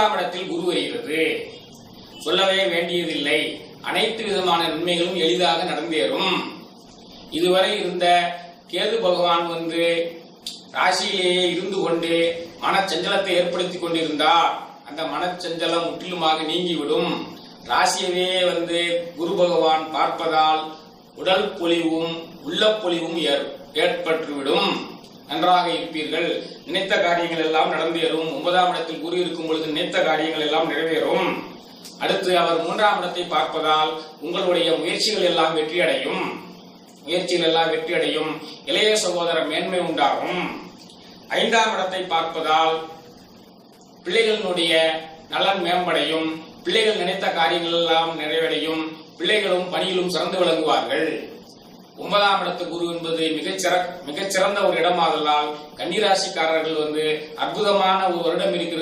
9ஆம் இடத்தில் குரு வருகிறது. சொல்லவே வேண்டியதில்லை. அனைத்து விதமான நன்மைகளும் எளிதாக நடந்தேறும். இதுவரை இருந்த கேது பகவான் ராசியிலேயே இருந்து கொண்டு மனச்சஞ்சலத்தை ஏற்படுத்திக் கொண்டிருந்தார். அந்த மனச்சஞ்சலம் முற்றிலுமாக நீங்கிவிடும். ராசியவே குரு பகவான் பார்ப்பதால் உடல் பொலிவும் உள்ள பொலிவும் ஏற்பட்டுவிடும். நன்றாக இருப்பீர்கள். நினைத்த காரியங்கள் எல்லாம் நடந்தேறும். 9ஆம் இடத்தில் குரு இருக்கும் பொழுது நினைத்த காரியங்கள் எல்லாம் நிறைவேறும். அடுத்து அவர் 3ஆம் இடத்தை பார்ப்பதால் உங்களுடைய முயற்சிகள் எல்லாம் வெற்றியடையும். இளைய சகோதர மேன்மை உண்டாகும். 5ஆம் இடத்தை பார்ப்பதால் பிள்ளைகளினுடைய நலன் மேம்படையும். பிள்ளைகள் நினைத்த காரியங்கள் எல்லாம் நிறைவடையும். பிள்ளைகளும் பணியிலும் சிறந்து விளங்குவார்கள். 9ஆம் இடத்து குரு என்பது மிகச்சிறந்த ஒரு இடமாதலால் கன்னிராசிக்காரர்கள் அற்புதமான ஒரு வருடம் இருக்கிறது.